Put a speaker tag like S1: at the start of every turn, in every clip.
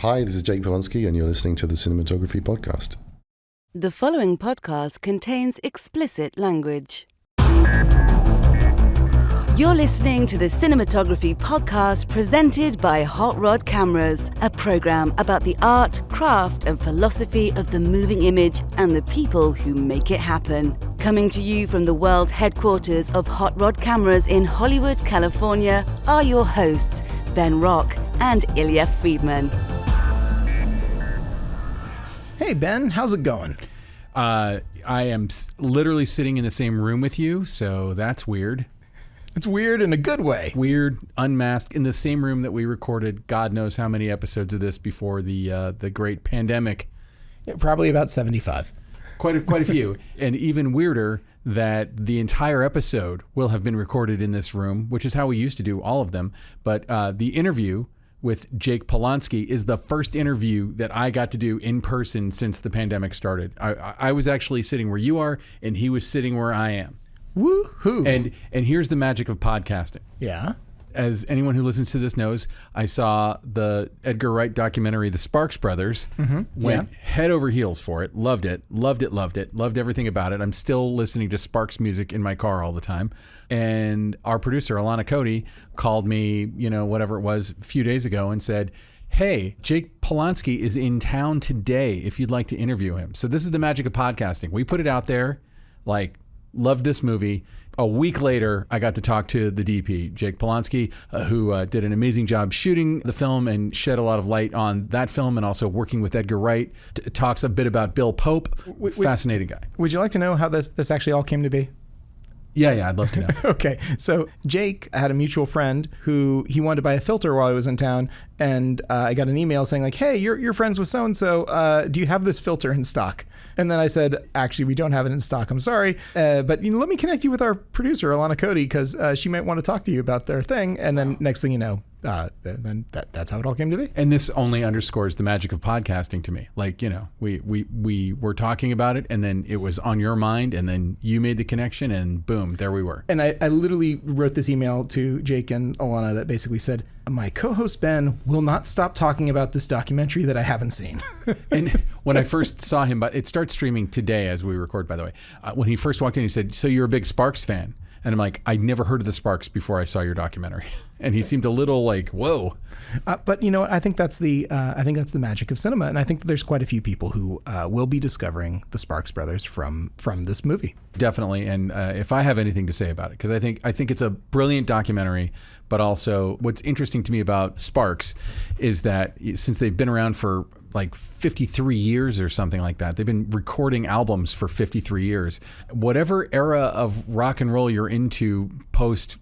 S1: Hi, this is Jake Polonsky, and you're listening to the Cinematography podcast.
S2: The following podcast contains explicit language. You're listening to the Cinematography podcast presented by Hot Rod Cameras, a program about the art, craft, and philosophy of the moving image and the people who make it happen. Coming to you from the world headquarters of Hot Rod Cameras in Hollywood, California, are your hosts, Ben Rock and Ilya Friedman.
S3: Hey, Ben, how's it going?
S4: I am literally sitting in the same room with you, so that's weird.
S3: It's weird in a good way.
S4: Weird, unmasked, in the same room that we recorded God knows how many episodes of this before the great pandemic.
S3: Yeah, probably about 75.
S4: Quite a few. And even weirder that the entire episode will have been recorded in this room, which is how we used to do all of them. But the interview with Jake Polonsky is the first interview that I got to do in person since the pandemic started. I was actually sitting where you are, and he was sitting where I am.
S3: Woohoo!
S4: And here's the magic of podcasting.
S3: Yeah.
S4: As anyone who listens to this knows, I saw the Edgar Wright documentary, The Sparks Brothers. Went head over heels for it. Loved it. Loved everything about it. I'm still listening to Sparks music in my car all the time. And our producer, Alana Cody, called me, whatever it was, a few days ago and said, hey, Jake Polonsky is in town today if you'd like to interview him. So this is the magic of podcasting. We put it out there, loved this movie. A week later, I got to talk to the DP, Jake Polonsky, who did an amazing job shooting the film and shed a lot of light on that film, and also working with Edgar Wright. Talks a bit about Bill Pope. Fascinating guy.
S3: Would you like to know how this actually all came to be?
S4: Yeah, I'd love to know.
S3: Okay, so Jake had a mutual friend who he wanted to buy a filter while I was in town, and I got an email saying hey, you're friends with so-and-so, do you have this filter in stock? And then I said, actually, we don't have it in stock, I'm sorry, but let me connect you with our producer, Alana Cody, because she might want to talk to you about their thing, and then next thing you know, then that's how it all came to be.
S4: And this only underscores the magic of podcasting to me. We were talking about it, and then it was on your mind, and then you made the connection, and boom, there we were.
S3: And I literally wrote this email to Jake and Alana that basically said, my co-host Ben will not stop talking about this documentary that I haven't seen.
S4: And when I first saw him, but it starts streaming today as we record, by the way. When he first walked in, he said, so you're a big Sparks fan? And I'm like, I'd never heard of the Sparks before I saw your documentary. And he seemed a little like, whoa.
S3: But you know what? I think that's the magic of cinema, and I think that there's quite a few people who will be discovering the Sparks Brothers from this movie.
S4: Definitely, and if I have anything to say about it, because I think it's a brilliant documentary. But also, what's interesting to me about Sparks is that since they've been around for 53 years or something like that. They've been recording albums for 53 years. Whatever era of rock and roll you're into post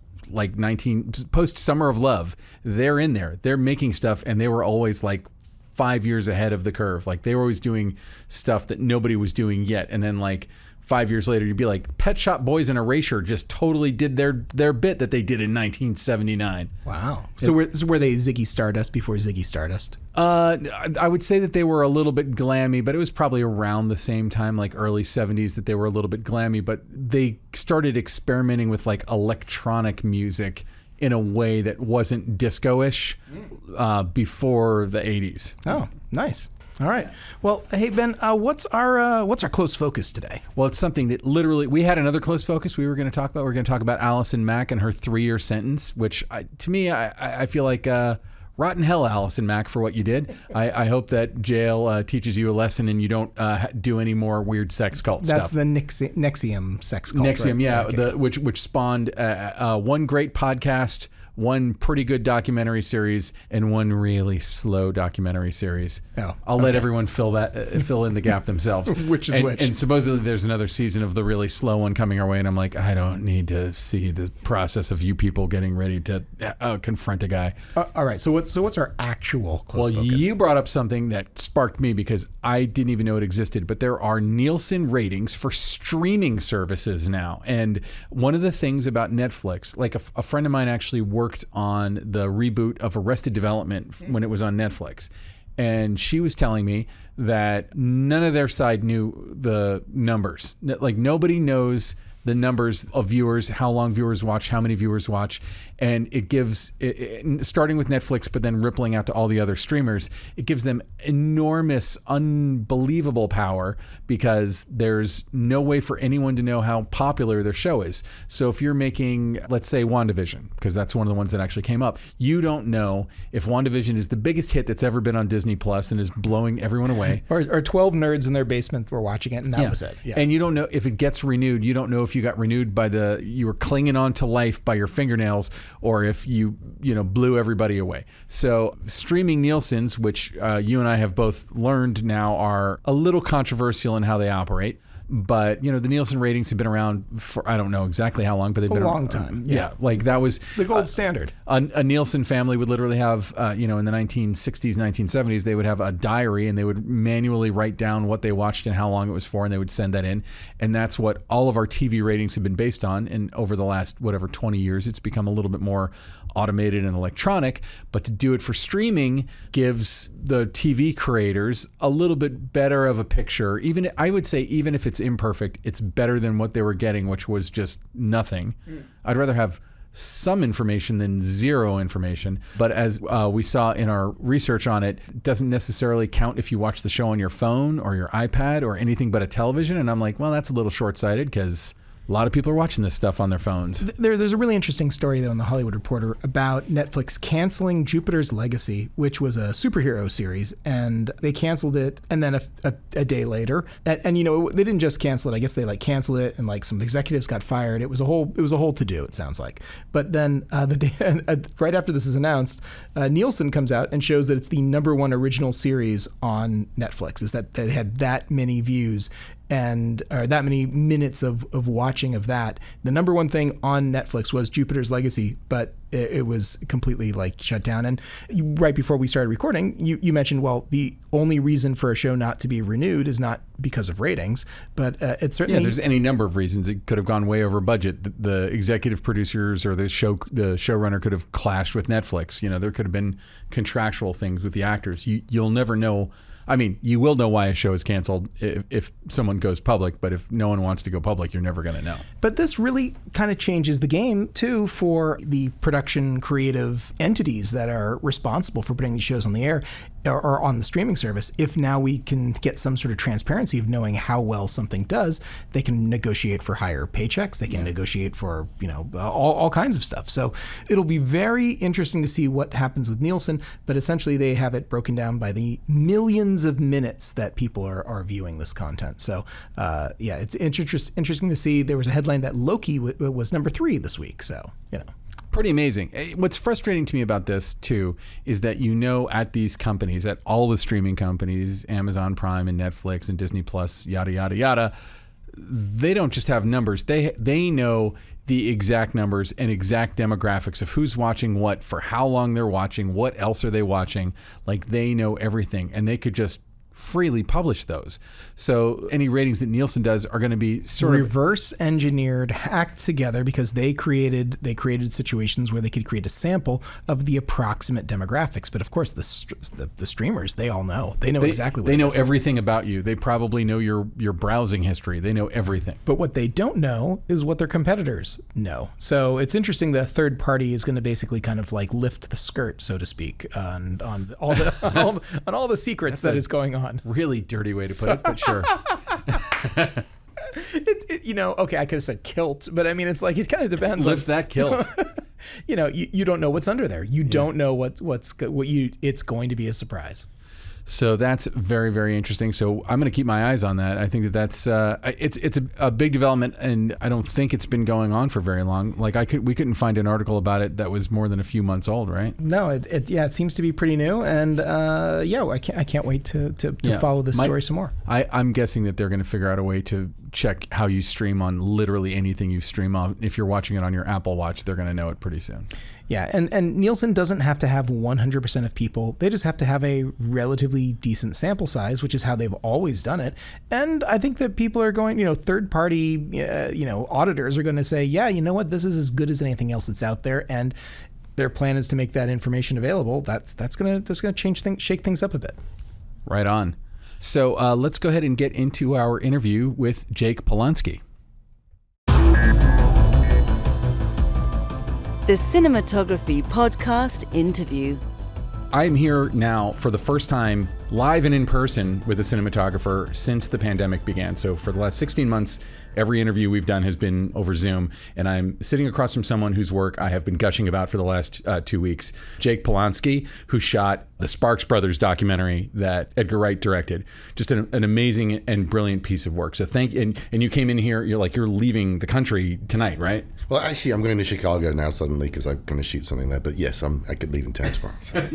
S4: Summer of Love, they're in there. They're making stuff, and they were always 5 years ahead of the curve. They were always doing stuff that nobody was doing yet. And then 5 years later, you'd be like, Pet Shop Boys and Erasure just totally did their bit that they did in 1979.
S3: Wow. So were they Ziggy Stardust before Ziggy Stardust?
S4: I would say that they were a little bit glammy, but it was probably around the same time, early 70s, that they were a little bit glammy. But they started experimenting with electronic music in a way that wasn't disco-ish before the 80s.
S3: Oh, nice. All right. Well, hey, Ben, what's our close focus today?
S4: Well, it's something that literally we had another close focus we were going to talk about. We're going to talk about Allison Mack and her 3-year sentence, which to me, I feel like rotten hell, Allison Mack, for what you did. I hope that jail teaches you a lesson and you don't do any more weird sex cult stuff.
S3: That's the NXIVM sex cult.
S4: NXIVM,
S3: right?
S4: yeah,
S3: Okay.
S4: which spawned one great podcast, one pretty good documentary series, and one really slow documentary series.
S3: Oh,
S4: I'll let everyone fill in the gap themselves.
S3: Which is which?
S4: And supposedly there's another season of the really slow one coming our way, and I'm like, I don't need to see the process of you people getting ready to confront a guy.
S3: All right. So what's our actual close focus?
S4: You brought up something that sparked me because I didn't even know it existed, but there are Nielsen ratings for streaming services now. And one of the things about Netflix, a friend of mine actually worked on the reboot of Arrested Development when it was on Netflix. And she was telling me that none of their side knew the numbers. Nobody knows the numbers of viewers, how long viewers watch, how many viewers watch, and it gives, starting with Netflix, but then rippling out to all the other streamers, it gives them enormous, unbelievable power because there's no way for anyone to know how popular their show is. So if you're making, let's say, WandaVision, because that's one of the ones that actually came up, you don't know if WandaVision is the biggest hit that's ever been on Disney Plus and is blowing everyone away.
S3: Or 12 nerds in their basement were watching it, and that was it. Yeah.
S4: And you don't know if it gets renewed. You don't know if you got renewed by you were clinging on to life by your fingernails, or if you blew everybody away. So streaming Nielsen's, which you and I have both learned now are a little controversial in how they operate. But, the Nielsen ratings have been around for, I don't know exactly how long, but they've been
S3: a long time.
S4: Yeah. Like that was
S3: the gold standard.
S4: A Nielsen family would literally have, in the 1960s, 1970s, they would have a diary and they would manually write down what they watched and how long it was for, and they would send that in. And that's what all of our TV ratings have been based on. And over the last, 20 years, it's become a little bit more automated and electronic. But to do it for streaming gives the TV creators a little bit better of a picture. Even, I would say, even if it's imperfect, it's better than what they were getting, which was just nothing. I'd rather have some information than zero information. But as we saw in our research on it, it doesn't necessarily count if you watch the show on your phone or your iPad or anything but a television. And I'm like, well, that's a little short-sighted because a lot of people are watching this stuff on their phones.
S3: There's a really interesting story, though, in The Hollywood Reporter about Netflix canceling Jupiter's Legacy, which was a superhero series, and they canceled it, and then a day later, and they didn't just cancel it. I guess they canceled it, and some executives got fired. It was a whole to-do, it sounds like. But then the day, right after this is announced, Nielsen comes out and shows that it's the #1 original series on Netflix. Is that they had that many views or that many minutes of watching of that. The #1 thing on Netflix was Jupiter's Legacy, but it was completely shut down. And right before we started recording, you mentioned, well, the only reason for a show not to be renewed is not because of ratings, but it's certainly...
S4: Yeah, there's any number of reasons. It could have gone way over budget. The executive producers or the showrunner could have clashed with Netflix. There could have been contractual things with the actors. You'll never know. I mean, you will know why a show is canceled if someone goes public, but if no one wants to go public, you're never going to know.
S3: But this really kind of changes the game, too, for the production creative entities that are responsible for putting these shows on the air or on the streaming service. If now we can get some sort of transparency of knowing how well something does, they can negotiate for higher paychecks. They can negotiate for, all kinds of stuff. So it'll be very interesting to see what happens with Nielsen, but essentially they have it broken down by the millions of minutes that people are viewing this content. So, it's interesting to see. There was a headline that Loki was #3 this week. So,
S4: Pretty amazing. What's frustrating to me about this, too, is that at these companies, at all the streaming companies, Amazon Prime and Netflix and Disney Plus, yada, yada, yada, they don't just have numbers. They know the exact numbers and exact demographics of who's watching what, for how long they're watching, what else are they watching. They know everything, and they could just freely publish those. So any ratings that Nielsen does are going to be sort of
S3: reverse engineered, hacked together, because they created situations where they could create a sample of the approximate demographics. But of course, the streamers, they all know. They know exactly what
S4: they know everything about you. They probably know your browsing history. They know everything.
S3: But what they don't know is what their competitors know. So it's interesting that a third party is going to basically kind of lift the skirt, so to speak, on all the secrets that is going on.
S4: Really dirty way to put it, but sure.
S3: Okay, I could have said kilt, but I mean, it's it kind of depends.
S4: Lift that kilt.
S3: You don't know what's under there. You don't know it's going to be a surprise.
S4: So that's very, very interesting. So I'm going to keep my eyes on that. I think that's it's a big development, and I don't think it's been going on for very long. We couldn't find an article about it that was more than a few months old, right?
S3: No, it seems to be pretty new, and I can't wait to follow this story some more.
S4: I'm guessing that they're going to figure out a way to check how you stream on literally anything you stream on. If you're watching it on your Apple Watch, they're going to know it pretty soon.
S3: Yeah, and Nielsen doesn't have to have 100% of people. They just have to have a relatively decent sample size, which is how they've always done it. And I think that people are going, third-party, auditors are going to say, yeah, you know what, this is as good as anything else that's out there, and their plan is to make that information available. That's going to change things, shake things up a bit.
S4: Right on. So let's go ahead and get into our interview with Jake Polonsky.
S2: The Cinematography Podcast Interview.
S4: I'm here now for the first time live and in person with a cinematographer since the pandemic began. So for the last 16 months, every interview we've done has been over Zoom, and I'm sitting across from someone whose work I have been gushing about for the last 2 weeks, Jake Polonsky, who shot the Sparks Brothers documentary that Edgar Wright directed. Just an amazing and brilliant piece of work. So and you came in here, you're leaving the country tonight, right?
S1: Well, actually, I'm going to Chicago now suddenly because I'm going to shoot something there. But yes, I could leave in town tomorrow. So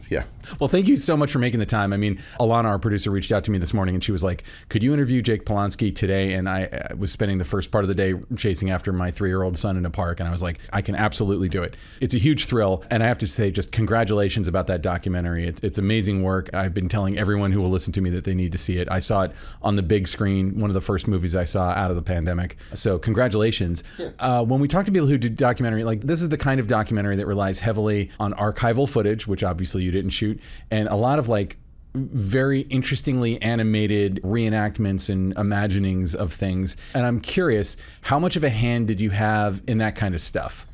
S1: yeah.
S4: Well, thank you so much for making the time. I mean, Alana, our producer, reached out to me this morning and she was like, could you interview Jake Polonsky today? And I was spending the first part of the day chasing after my 3-year-old son in a park. And I was like, I can absolutely do it. It's a huge thrill. And I have to say, just congratulations about that documentary. It's amazing work. I've been telling everyone who will listen to me that they need to see it. I saw it on the big screen, one of the first movies I saw out of the pandemic. So congratulations. Yeah. When we talk to people who do documentary, like this is the kind of documentary that relies heavily on archival footage, which obviously you didn't shoot, and a lot of like very interestingly animated reenactments and imaginings of things. And I'm curious, how much of a hand did you have in that kind of stuff?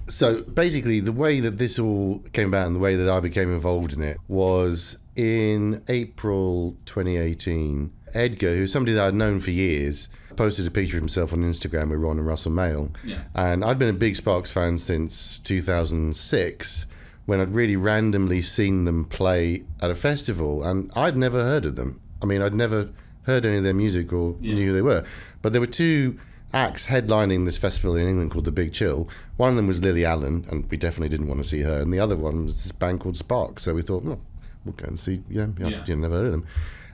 S1: So basically, the way that this all came about and the way that I became involved in it was in April 2018. Edgar, who's somebody that I'd known for years, posted a picture of himself on Instagram with Ron and Russell Mael. Yeah. And I'd been a big Sparks fan since 2006, when I'd really randomly seen them play at a festival, and I'd never heard of them. I mean, I'd never heard any of their music or knew who they were. But there were two acts headlining this festival in England called The Big Chill. One of them was Lily Allen, and we definitely didn't want to see her. And the other one was this band called Sparks. So we thought, we'll go and see. Yeah. Never heard of them.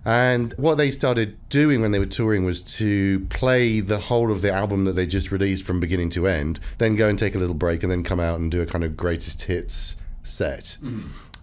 S1: And what they started doing when they were touring was to play the whole of the album that they just released from beginning to end, then go and take a little break, and then come out and do a kind of greatest hits set.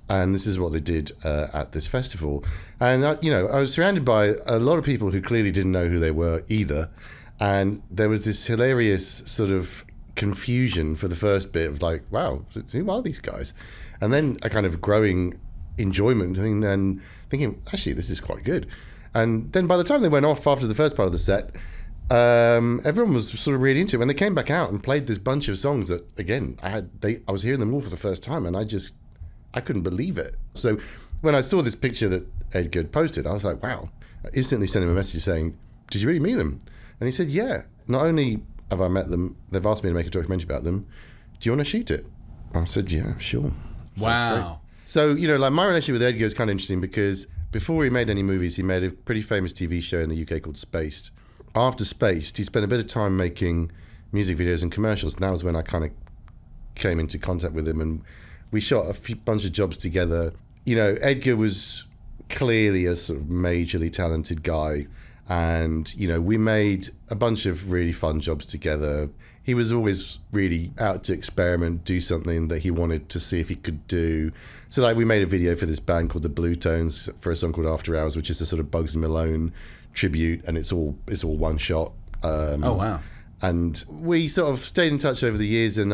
S1: And this is what they did at this festival. And I was surrounded by a lot of people who clearly didn't know who they were either, and there was this hilarious sort of confusion for the first bit of like, wow, who are these guys? And then a kind of growing enjoyment and thinking, actually, this is quite good. And then by the time they went off after the first part of the set, everyone was sort of really into it. When they came back out and played this bunch of songs that, again, I was hearing them all for the first time, and I couldn't believe it. So when I saw this picture that Edgar posted, I was like, wow. I instantly sent him a message saying, did you really meet them? And he said, yeah. Not only have I met them, they've asked me to make a documentary about them. Do you want to shoot it? I said, yeah, sure.
S4: Wow.
S1: So, like my relationship with Edgar is kind of interesting because before he made any movies, he made a pretty famous TV show in the UK called Spaced. After Spaced, he spent a bit of time making music videos and commercials. And that was when I kind of came into contact with him, and we shot a bunch of jobs together. Edgar was clearly a sort of majorly talented guy, and we made a bunch of really fun jobs together. He was always really out to experiment, do something that he wanted to see if he could do. So like we made a video for this band called the Blue Tones for a song called After Hours, which is a sort of Bugs Malone tribute, and it's all one shot.
S4: Oh wow.
S1: And we sort of stayed in touch over the years, and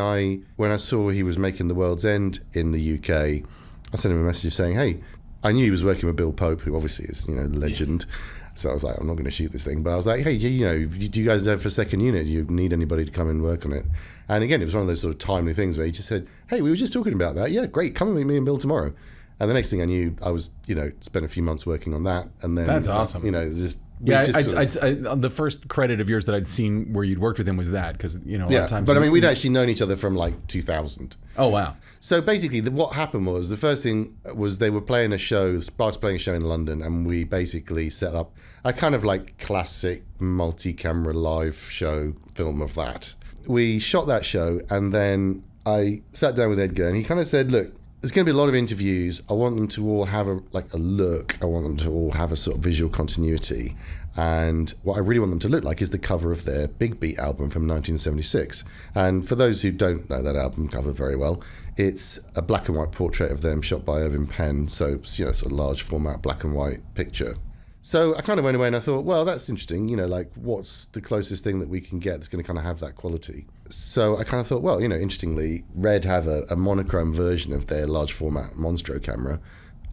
S1: when I saw he was making The World's End in the UK, I sent him a message saying, hey, I knew he was working with Bill Pope, who obviously is, legend. Yeah. So I was like, I'm not going to shoot this thing. But I was like, hey, do you guys have a second unit? Do you need anybody to come and work on it? And again, it was one of those sort of timely things where he just said, hey, we were just talking about that. Yeah, great. Come and meet me and Bill tomorrow. And the next thing I knew, I was, spent a few months working on that. And then
S4: that's awesome.
S1: It's just...
S4: the first credit of yours that I'd seen where you'd worked with him was that, because, a lot of times...
S1: But I mean, we'd actually known each other from like 2000.
S4: Oh, wow.
S1: So basically, what happened was, the first thing was they were playing a show, Sparks playing a show in London, and we basically set up a kind of like classic multi-camera live show film of that. We shot that show, and then I sat down with Edgar, and he kind of said, look, there's going to be a lot of interviews. I want them to all have a look. I want them to all have a sort of visual continuity. And what I really want them to look like is the cover of their Big Beat album from 1976. And for those who don't know that album cover very well, it's a black and white portrait of them shot by Irving Penn. So, sort of large format black and white picture. So I kind of went away and I thought, well, that's interesting. What's the closest thing that we can get that's going to kind of have that quality? So I kind of thought, well, interestingly, Red have a monochrome version of their large format Monstro camera.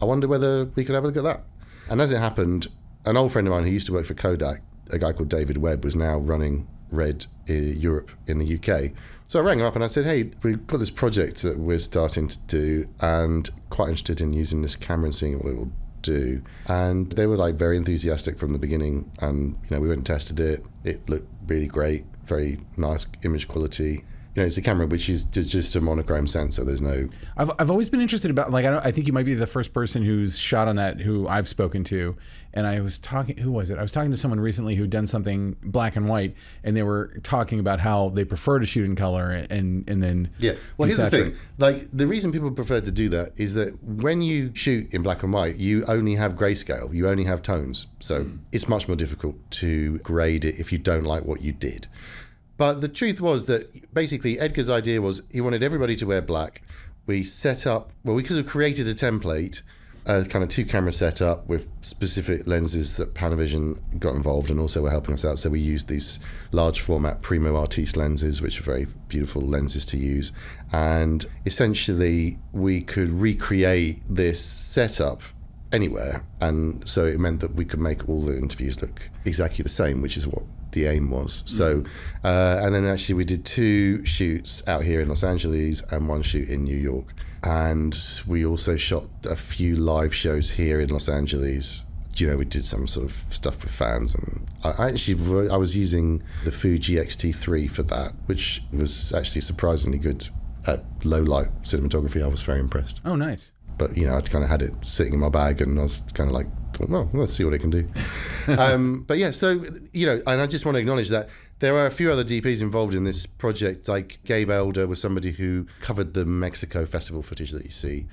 S1: I wonder whether we could have a look at that. And as it happened, an old friend of mine who used to work for Kodak, a guy called David Webb, was now running read in Europe, in the UK. So I rang up and I said, hey, we've got this project that we're starting to do and quite interested in using this camera and seeing what it will do. And they were like very enthusiastic from the beginning. And, we went and tested it. It looked really great, very nice image quality. It's a camera which is just a monochrome sensor. There's no...
S4: I've always been interested about, like, I think you might be the first person who's shot on that who I've spoken to. And I was talking, who was it? I was talking to someone recently who'd done something black and white, and they were talking about how they prefer to shoot in color and then...
S1: Yeah, well, here's the thing. Like, the reason people prefer to do that is that when you shoot in black and white, you only have grayscale. You only have tones. So it's much more difficult to grade it if you don't like what you did. But the truth was that basically Edgar's idea was he wanted everybody to wear black. We set up, we could have created a template, a kind of 2-camera setup with specific lenses that Panavision got involved and also were helping us out. So we used these large format Primo Artiste lenses, which are very beautiful lenses to use. And essentially we could recreate this setup anywhere. And so it meant that we could make all the interviews look exactly the same, which is what the aim was. So, and then actually we did 2 shoots out here in Los Angeles and 1 shoot in New York. And we also shot a few live shows here in Los Angeles. We did some sort of stuff with fans. And I was using the Fuji X-T3 for that, which was actually surprisingly good at low light cinematography. I was very impressed.
S4: Oh, nice.
S1: But, I kind of had it sitting in my bag and I was kind of like, well, let's see what it can do. But yeah, so, and I just want to acknowledge that there are a few other DPs involved in this project, like Gabe Elder was somebody who covered the Mexico festival footage that you see.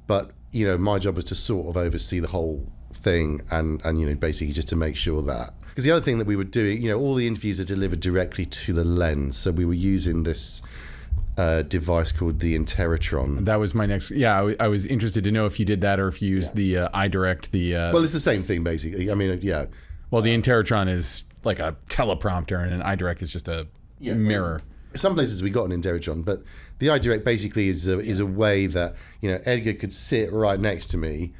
S1: But, my job was to sort of oversee the whole thing and basically just to make sure that... Because the other thing that we were doing, all the interviews are delivered directly to the lens. So we were using this... device called the Interatron.
S4: That was my next... Yeah, I was interested to know if you did that or if you used the iDirect,
S1: Well, it's the same thing, basically. I mean, yeah.
S4: Well, the Interatron is like a teleprompter and an iDirect is just a mirror.
S1: Some places we got an Interatron, but the iDirect basically is a way that, Edgar could sit right next to me,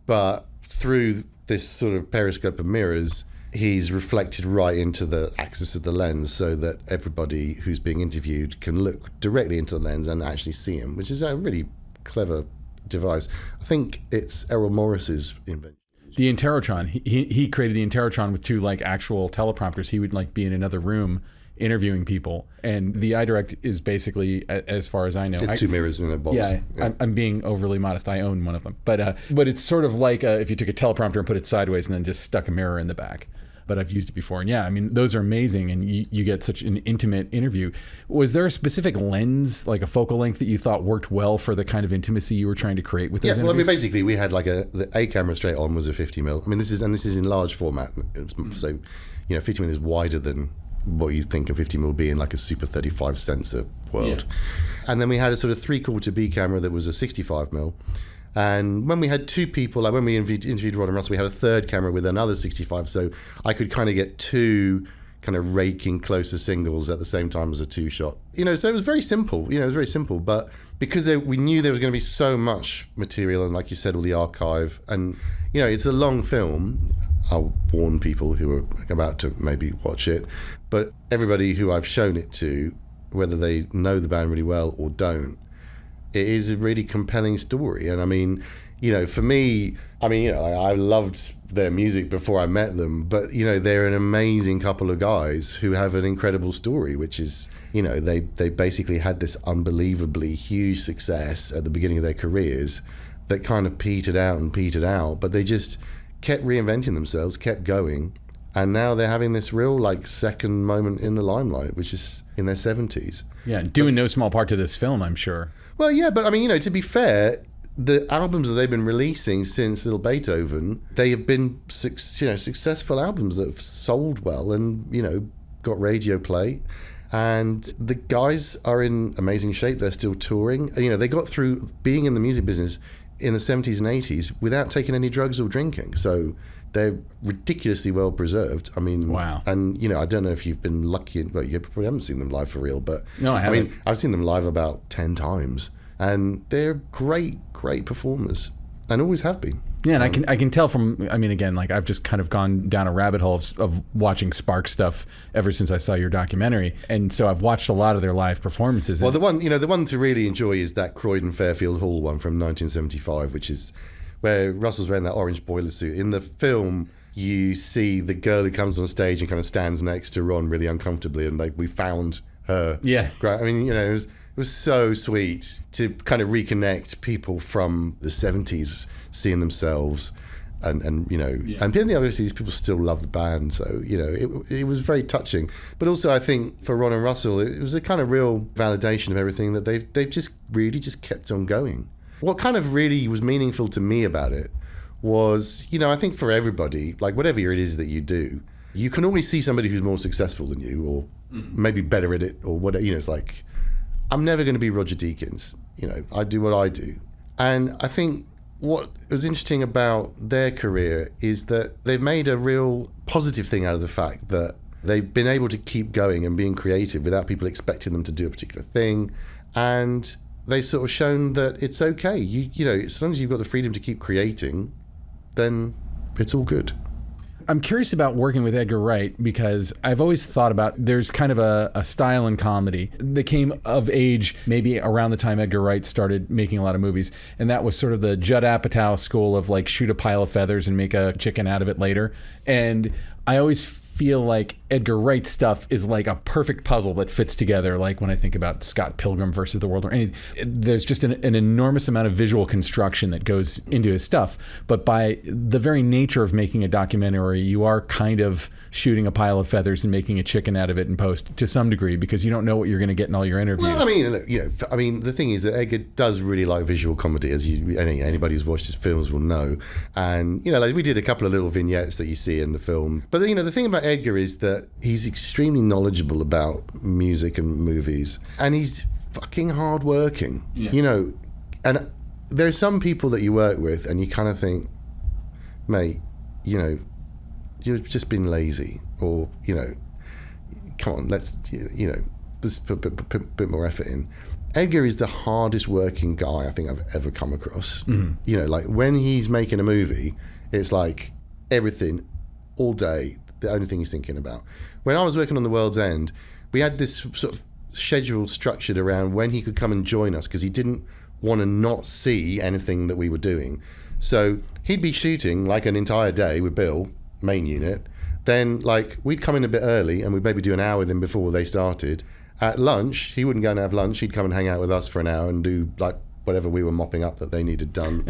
S1: but through this sort of periscope of mirrors... he's reflected right into the axis of the lens so that everybody who's being interviewed can look directly into the lens and actually see him, which is a really clever device. I think it's Errol Morris's invention.
S4: The Interatron, he created the Interatron with 2 like actual teleprompters. He would like be in another room interviewing people, and the iDirect is basically, as far as I know,
S1: it's 2 mirrors in a box.
S4: Yeah. I'm being overly modest. I own one of them, but it's sort of like if you took a teleprompter and put it sideways and then just stuck a mirror in the back. But I've used it before. And yeah, I mean, those are amazing. And you get such an intimate interview. Was there a specific lens, like a focal length that you thought worked well for the kind of intimacy you were trying to create with those interviews?
S1: Well, I mean, basically we had like the A camera straight on was a 50mm. I mean, this is in large format. So, 50mm is wider than what you think a 50mm be in like a Super 35 sensor world. Yeah. And then we had a sort of 3/4 B camera that was a 65mm. And when we had 2 people, like when we interviewed Ron and Russell, we had a 3rd camera with another 65, so I could kind of get 2 kind of raking closer singles at the same time as a 2-shot. So it was very simple. It was very simple, but because we knew there was going to be so much material and, like you said, all the archive, and it's a long film. I'll warn people who are about to maybe watch it, but everybody who I've shown it to, whether they know the band really well or don't, it is a really compelling story. And I mean, for me, I loved their music before I met them, but, they're an amazing couple of guys who have an incredible story, which is, they basically had this unbelievably huge success at the beginning of their careers that kind of petered out, but they just kept reinventing themselves, kept going. And now they're having this real, like, second moment in the limelight, which is in their 70s.
S4: Yeah, due in no small part to this film, I'm sure.
S1: Well, yeah, but I mean, to be fair, the albums that they've been releasing since Little Beethoven, they have been successful albums that have sold well and, got radio play. And the guys are in amazing shape. They're still touring. They got through being in the music business in the 70s and 80s without taking any drugs or drinking. So they're ridiculously well preserved. I mean,
S4: wow.
S1: And I don't know if you've been lucky, but you probably haven't seen them live for real. But
S4: no, I haven't.
S1: I've seen them live about 10 times, and they're great performers. and always have been.
S4: Yeah, and I can tell from, I mean, again, like I've just kind of gone down a rabbit hole of watching Spark stuff ever since I saw your documentary, and so I've watched a lot of their live performances.
S1: Well, the one to really enjoy is that Croydon Fairfield Hall one from 1975, which is where Russell's wearing that orange boiler suit. In the film, you see the girl who comes on stage and kind of stands next to Ron really uncomfortably, and like we found her.
S4: Yeah.
S1: I mean, it was so sweet to kind of reconnect people from the 70s seeing themselves and then obviously these people still love the band, so it was very touching. But also I think for Ron and Russell it was a kind of real validation of everything that they've just really just kept on going. What kind of really was meaningful to me about it was, I think for everybody, like whatever it is that you do, you can always see somebody who's more successful than you or maybe better at it or whatever. It's like, I'm never going to be Roger Deakins. I do what I do. And I think what was interesting about their career is that they've made a real positive thing out of the fact that they've been able to keep going and being creative without people expecting them to do a particular thing. And they've sort of shown that it's okay. You know, as long as you've got the freedom to keep creating, then it's all good.
S4: I'm curious about working with Edgar Wright because I've always thought about there's kind of a style in comedy that came of age maybe around the time Edgar Wright started making a lot of movies, and that was sort of the Judd Apatow school of like shoot a pile of feathers and make a chicken out of it later. And I always feel like Edgar Wright stuff is like a perfect puzzle that fits together. Like when I think about Scott Pilgrim versus the World War, there's just an enormous amount of visual construction that goes into his stuff. But by the very nature of making a documentary, you are kind of shooting a pile of feathers and making a chicken out of it in post to some degree because you don't know what you're going to get in all your interviews.
S1: Well, I mean, look, the thing is that Edgar does really like visual comedy, as anybody who's watched his films will know. And like we did a couple of little vignettes that you see in the film. But the thing about Edgar is that he's extremely knowledgeable about music and movies, and he's fucking hardworking. Yeah. And there are some people that you work with, and you kind of think, mate, you've just been lazy, or come on, let's put a bit more effort in. Edgar is the hardest working guy I think I've ever come across. Mm-hmm. Like when he's making a movie, it's like everything all day. The only thing he's thinking about. When I was working on The World's End, we had this sort of schedule structured around when he could come and join us because he didn't want to not see anything that we were doing. So he'd be shooting like an entire day with Bill, main unit. Then like we'd come in a bit early and we'd maybe do an hour with him before they started. At lunch, he wouldn't go and have lunch. He'd come and hang out with us for an hour and do like whatever we were mopping up that they needed done.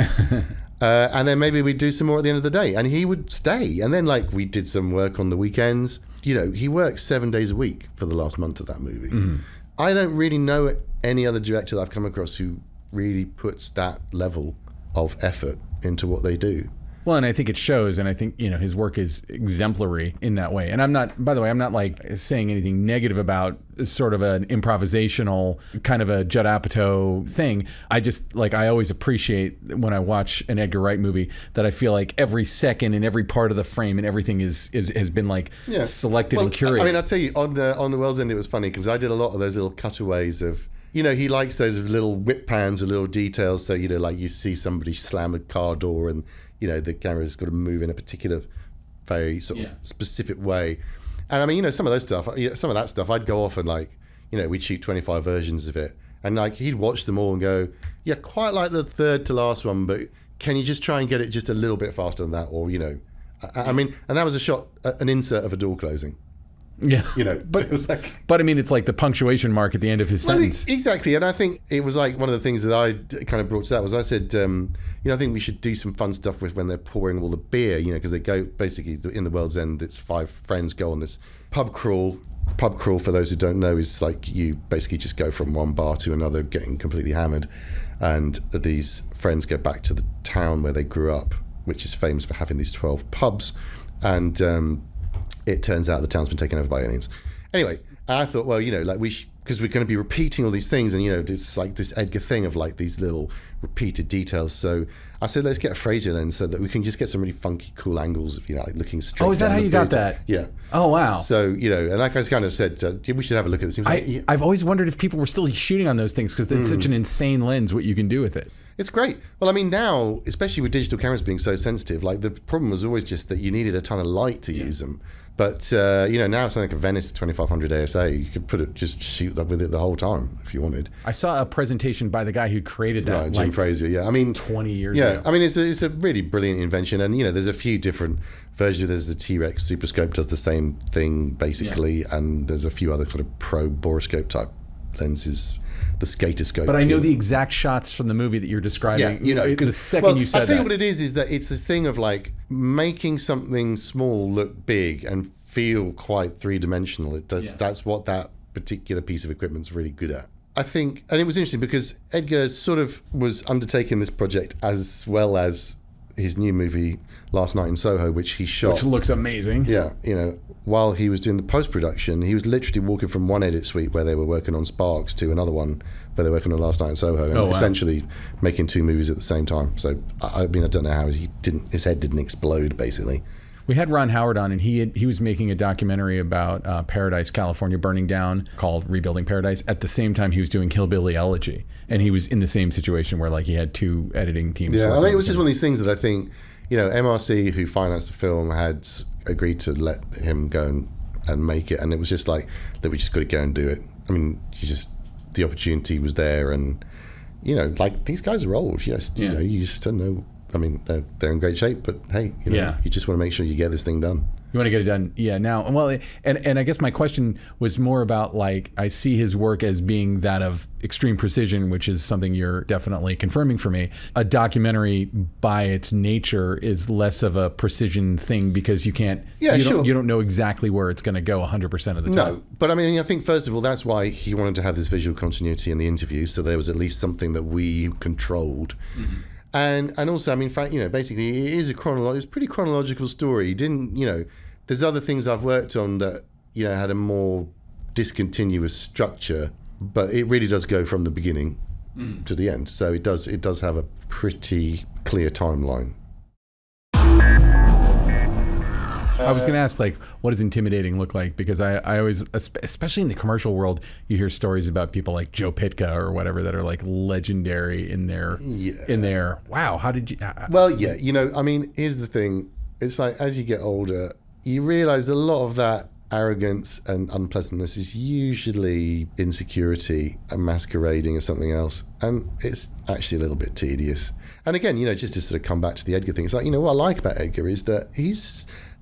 S1: And then maybe we'd do some more at the end of the day. And he would stay. And then like we did some work on the weekends. He worked 7 days a week for the last month of that movie. Mm-hmm. I don't really know any other director that I've come across who really puts that level of effort into what they do.
S4: Well, and I think it shows, and I think, his work is exemplary in that way. And I'm not like saying anything negative about sort of an improvisational kind of a Judd Apatow thing. I just, I always appreciate when I watch an Edgar Wright movie that I feel like every second and every part of the frame and everything has been selected and curated.
S1: I mean, I'll tell you, on the World's End, it was funny because I did a lot of those little cutaways of, he likes those little whip pans with little details. So, like you see somebody slam a car door and, the camera's got to move in a particular, very sort of specific way. And I mean, some of that stuff, I'd go off and we'd shoot 25 versions of it. And he'd watch them all and go, yeah, quite like the third to last one, but can you just try and get it just a little bit faster than that? Or, I mean, and that was a shot, an insert of a door closing.
S4: Yeah,
S1: but it was
S4: but I mean, it's like the punctuation mark at the end of his sentence.
S1: Exactly, and I think it was like one of the things that I kind of brought to that was I said, I think we should do some fun stuff with when they're pouring all the beer, because they go basically in The World's End. It's 5 friends go on this pub crawl. Pub crawl, for those who don't know, is like you basically just go from one bar to another, getting completely hammered, and these friends go back to the town where they grew up, which is famous for having these 12 pubs, and. It turns out the town's been taken over by aliens. Anyway, I thought, well, because we're going to be repeating all these things, and it's like this Edgar thing of like these little repeated details. So I said, let's get a Fraser lens so that we can just get some really funky, cool angles of like looking straight.
S4: Oh, is that how you got that?
S1: Yeah.
S4: Oh, wow.
S1: So and like I kind of said, we should have a look at this.
S4: I've always wondered if people were still shooting on those things because it's such an insane lens. What you can do with it.
S1: It's great. Well, I mean, now, especially with digital cameras being so sensitive, like the problem was always just that you needed a ton of light to use them. But, now it's like a Venice 2500 ASA. You could just shoot with it the whole time if you wanted.
S4: I saw a presentation by the guy who created that.
S1: Right, Jim Fraser, yeah. I mean,
S4: 20 years ago.
S1: I mean, it's a really brilliant invention. And, there's a few different versions. There's the T-Rex Super Scope does the same thing, basically. Yeah. And there's a few other kind of pro boroscope type lenses. The skater scope.
S4: But I know the exact shots from the movie that you're describing. Yeah, the second you said that.
S1: I'll tell you what it is that it's this thing of like making something small look big and feel quite three-dimensional. That's what that particular piece of equipment's really good at. I think, and it was interesting because Edgar sort of was undertaking this project as well as his new movie Last Night in Soho, which he shot.
S4: Which looks amazing.
S1: Yeah, while he was doing the post-production, he was literally walking from one edit suite where they were working on Sparks to another one where they were working on Last Night in Soho, and essentially making two movies at the same time. So, I don't know how his head didn't explode, basically.
S4: We had Ron Howard on, and he was making a documentary about Paradise, California burning down called Rebuilding Paradise. At the same time, he was doing Hillbilly Elegy, and he was in the same situation where like he had two editing teams.
S1: Yeah, I mean, it was just one of these things that I think, MRC, who financed the film, had agreed to let him go and make it, and it was just like that we just got to go and do it. I mean, the opportunity was there, and like these guys are old. You just don't know. I mean, they're in great shape, but hey, you just want to make sure you get this thing done.
S4: You want to get it done, now. Well, and I guess my question was more about like I see his work as being that of extreme precision, which is something you're definitely confirming for me. A documentary, by its nature, is less of a precision thing because you can't. Yeah, you don't know exactly where it's going to go 100% of the time.
S1: No, but I mean, I think first of all, that's why he wanted to have this visual continuity in the interview, so there was at least something that we controlled. Mm-hmm. And also, I mean, basically, it is it's a pretty chronological story. He didn't, there's other things I've worked on that, had a more discontinuous structure, but it really does go from the beginning to the end. So it does have a pretty clear timeline.
S4: I was going to ask, like, what does intimidating look like? Because I always, especially in the commercial world, you hear stories about people like Joe Pytka or whatever that are like legendary in their wow, how did you...
S1: Well, yeah, I mean, here's the thing. It's like, as you get older, you realize a lot of that arrogance and unpleasantness is usually insecurity and masquerading as something else. And it's actually a little bit tedious. And again, just to sort of come back to the Edgar thing, it's like, what I like about Edgar is that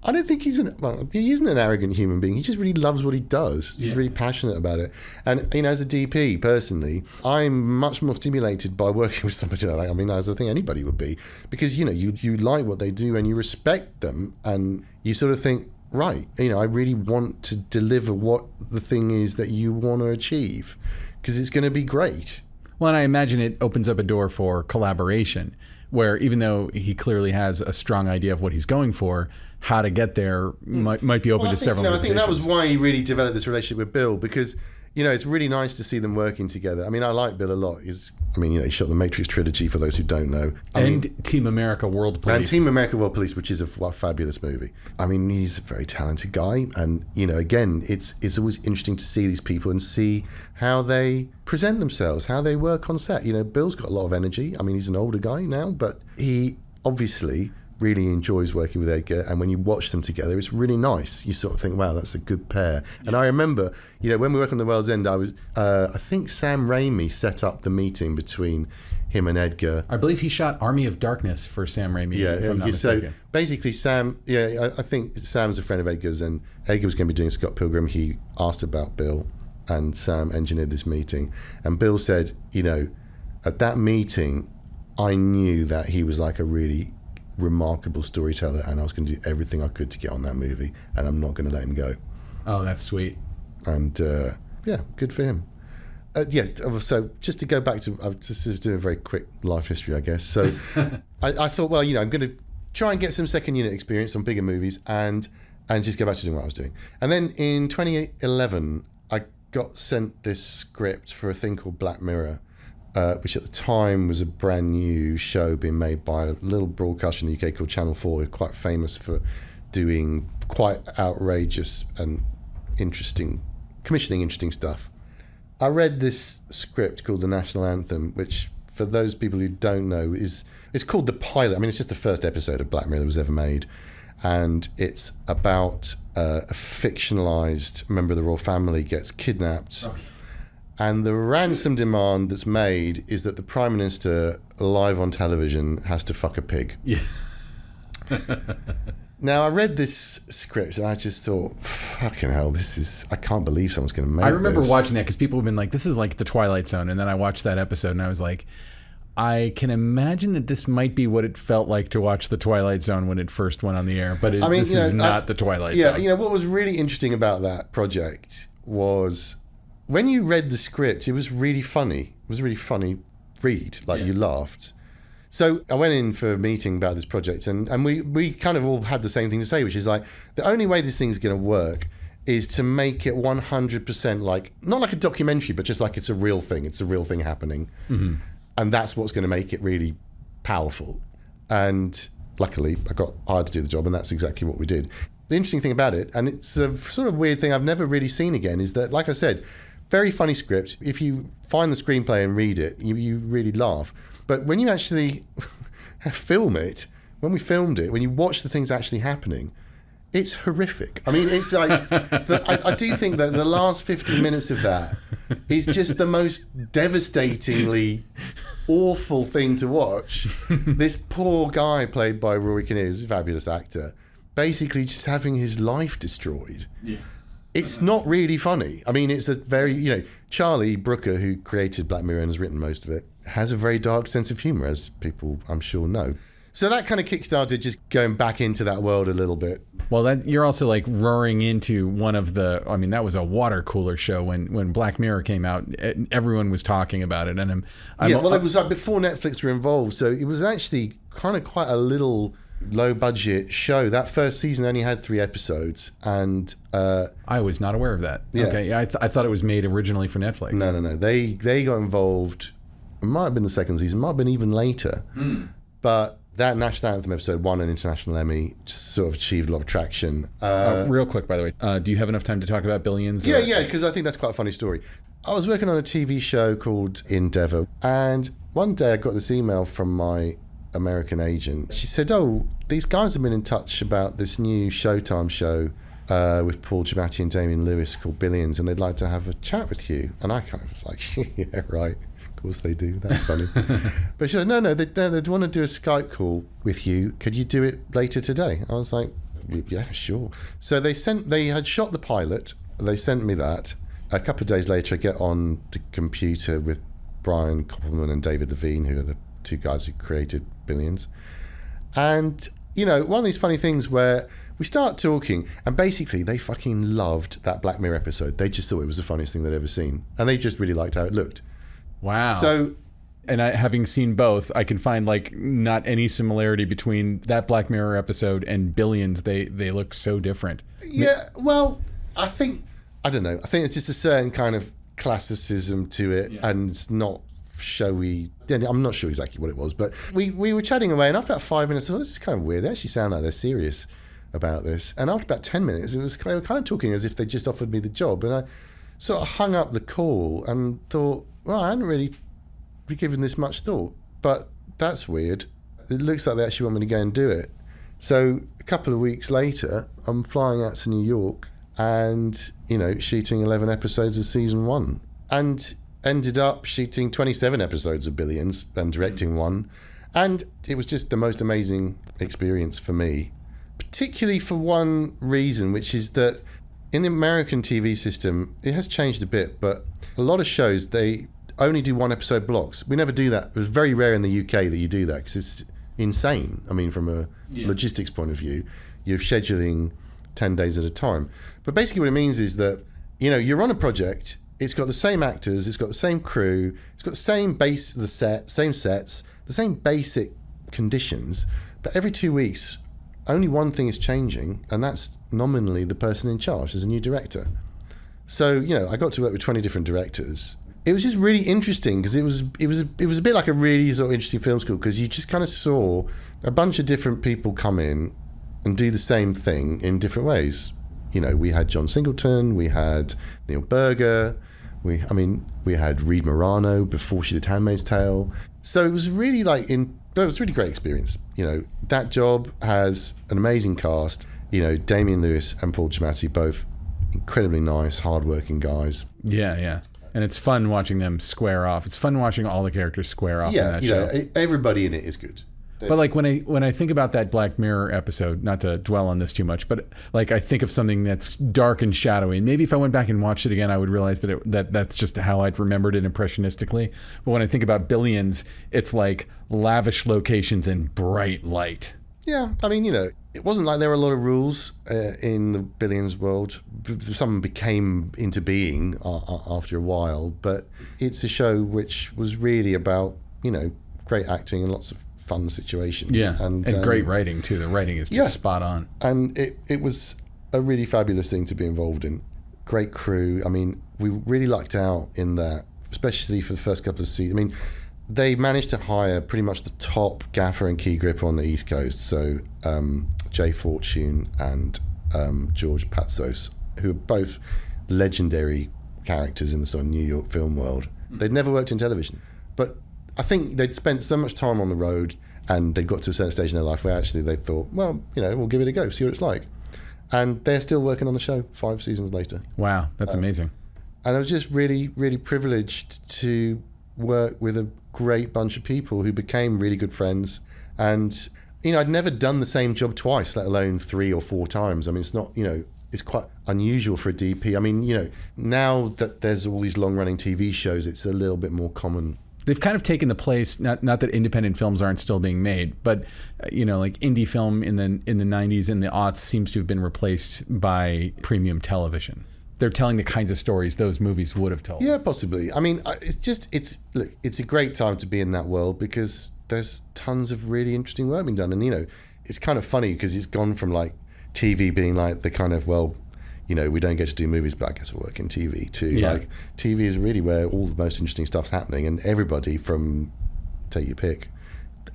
S1: I don't think he isn't an arrogant human being. He just really loves what he does. He's really passionate about it. And, as a DP, personally, I'm much more stimulated by working with somebody like that. I mean, as I think anybody would be. Because, you like what they do and you respect them and you sort of think, right, I really want to deliver what the thing is that you want to achieve because it's going to be great.
S4: Well, and I imagine it opens up a door for collaboration where even though he clearly has a strong idea of what he's going for, how to get there might be open to several.
S1: I think that was why he really developed this relationship with Bill because, it's really nice to see them working together. I mean, I like Bill a lot. He shot the Matrix trilogy for those who don't know.
S4: Team America World Police.
S1: And Team America World Police, which is a fabulous movie. I mean, he's a very talented guy. And, again, it's always interesting to see these people and see how they present themselves, how they work on set. Bill's got a lot of energy. I mean, he's an older guy now, but he obviously really enjoys working with Edgar, and when you watch them together, it's really nice. You sort of think, wow, that's a good pair. Yeah. And I remember, when we worked on The World's End, I think Sam Raimi set up the meeting between him and Edgar.
S4: I believe he shot Army of Darkness for Sam Raimi, if I'm not mistaken.
S1: So basically Sam, I think Sam's a friend of Edgar's, and Edgar was going to be doing Scott Pilgrim. He asked about Bill, and Sam engineered this meeting. And Bill said, at that meeting, I knew that he was like a really remarkable storyteller, and I was going to do everything I could to get on that movie, and I'm not going to let him go.
S4: Oh, that's sweet.
S1: And good for him. So just to go back to, I was just doing a very quick life history, I guess. So I thought, well, I'm going to try and get some second unit experience on bigger movies and just go back to doing what I was doing. And then in 2011, I got sent this script for a thing called Black Mirror, which at the time was a brand new show being made by a little broadcaster in the UK called Channel 4, quite famous for doing quite outrageous and commissioning interesting stuff. I read this script called The National Anthem, which for those people who don't know, it's called The Pilot. I mean, it's just the first episode of Black Mirror that was ever made. And it's about a fictionalized member of the royal family gets kidnapped. Okay. And the ransom demand that's made is that the Prime Minister, live on television, has to fuck a pig.
S4: Yeah.
S1: Now, I read this script and I just thought, fucking hell, I can't believe someone's going to make this.
S4: I remember watching that because people have been like, this is like The Twilight Zone. And then I watched that episode and I was like, I can imagine that this might be what it felt like to watch The Twilight Zone when it first went on the air. But this is not The Twilight Zone.
S1: Yeah, what was really interesting about that project was when you read the script, it was really funny. It was a really funny read. You laughed. So I went in for a meeting about this project and we kind of all had the same thing to say, which is like, the only way this thing's going to work is to make it 100% like, not like a documentary, but just like it's a real thing. It's a real thing happening. Mm-hmm. And that's what's going to make it really powerful. And luckily, I got hired to do the job, and that's exactly what we did. The interesting thing about it, and it's a sort of weird thing I've never really seen again, is that, like I said, very funny script. If you find the screenplay and read it, you really laugh. But when you actually film it, when we filmed it, when you watch the things actually happening, it's horrific. I mean, it's like, I do think that the last 15 minutes of that is just the most devastatingly awful thing to watch. This poor guy played by Rory Kinnear, who's a fabulous actor, basically just having his life destroyed. Yeah. It's not really funny. I mean, it's a very, Charlie Brooker, who created Black Mirror and has written most of it, has a very dark sense of humour, as people, I'm sure, know. So that kind of kickstarted just going back into that world a little bit.
S4: Well, you're also like roaring into one of that was a water cooler show when Black Mirror came out. Everyone was talking about it. And
S1: it was like before Netflix were involved. So it was actually kind of quite a little low budget show. That first season only had 3 episodes. And
S4: I was not aware of that.
S1: Yeah.
S4: Okay. I thought it was made originally for Netflix.
S1: No. They got involved. It might have been the second season, might have been even later. But that National Anthem episode won an International Emmy, sort of achieved a lot of traction.
S4: Real quick, by the way, do you have enough time to talk about Billions?
S1: Yeah, because I think that's quite a funny story. I was working on a TV show called Endeavour, and one day I got this email from my American agent. She said, these guys have been in touch about this new Showtime show with Paul Giamatti and Damian Lewis called Billions, and they'd like to have a chat with you. And I kind of was like, yeah, right. Of course they do. That's funny. But she said, no, they'd want to do a Skype call with you. Could you do it later today? I was like, yeah, sure. So they had shot the pilot. They sent me that. A couple of days later, I get on the computer with Brian Koppelman and David Levine, who are the 2 guys who created Billions. And, one of these funny things where we start talking, and basically they fucking loved that Black Mirror episode. They just thought it was the funniest thing they'd ever seen. And they just really liked how it looked.
S4: Wow.
S1: So,
S4: and having seen both, I can find not any similarity between that Black Mirror episode and Billions. They look so different.
S1: Yeah, well, I don't know. I think it's just a certain kind of classicism to it, and it's not showy. I'm not sure exactly what it was, but we were chatting away, and after about 5 minutes, I thought, this is kind of weird. They actually sound like they're serious about this. And after about 10 minutes, they were kind of talking as if they just offered me the job, and I sort of hung up the call and thought, well, I hadn't really given this much thought, but that's weird. It looks like they actually want me to go and do it. So a couple of weeks later, I'm flying out to New York and, shooting 11 episodes of season 1, and ended up shooting 27 episodes of Billions and directing one. And it was just the most amazing experience for me, particularly for one reason, which is that in the American TV system, it has changed a bit, but a lot of shows, they only do 1 episode blocks. We never do that. It was very rare in the UK that you do that, because it's insane. I mean, from a logistics point of view, you're scheduling 10 days at a time. But basically what it means is that, you're on a project, it's got the same actors, it's got the same crew, it's got the same same sets, the same basic conditions, but every 2 weeks, only one thing is changing, and that's nominally the person in charge as a new director. So, I got to work with 20 different directors. It was just really interesting, because it was a bit like a really sort of interesting film school, because you just kind of saw a bunch of different people come in and do the same thing in different ways. We had John Singleton, we had Neil Berger, we had Reed Morano before she did Handmaid's Tale. So it was really it was a really great experience. That job has an amazing cast. Damian Lewis and Paul Giamatti, both incredibly nice, hardworking guys.
S4: Yeah. And it's fun watching them square off. It's fun watching all the characters square off in that show.
S1: Everybody in it is good.
S4: But when I think about that Black Mirror episode, not to dwell on this too much, but I think of something that's dark and shadowy. Maybe if I went back and watched it again, I would realize that that's just how I'd remembered it impressionistically. But when I think about Billions, it's like lavish locations and bright light.
S1: Yeah, it wasn't like there were a lot of rules in the Billions world. Some became into being after a while, but it's a show which was really about, great acting and lots of fun situations.
S4: Yeah, and great writing too. The writing is just spot on.
S1: And it was a really fabulous thing to be involved in. Great crew. We really lucked out in that, especially for the first couple of seasons. They managed to hire pretty much the top gaffer and key gripper on the East Coast. So Jay Fortune and George Patsos, who are both legendary characters in the sort of New York film world. They'd never worked in television, but I think they'd spent so much time on the road and they'd got to a certain stage in their life where actually they thought, well, we'll give it a go, see what it's like. And they're still working on the show 5 seasons later.
S4: Wow, that's amazing.
S1: And I was just really, really privileged to work with a great bunch of people who became really good friends. And, I'd never done the same job twice, let alone 3 or 4 times. It's not, it's quite unusual for a DP. Now that there's all these long-running TV shows, it's a little bit more common.
S4: They've kind of taken the place, not that independent films aren't still being made, but indie film in the 90s and the aughts seems to have been replaced by premium television. They're telling the kinds of stories those movies would have told.
S1: Yeah, possibly. It's a great time to be in that world because there's tons of really interesting work being done. And, it's kind of funny because it's gone from TV being the kind of, we don't get to do movies, but I guess we'll work in TV too. TV is really where all the most interesting stuff's happening, and everybody from, take your pick,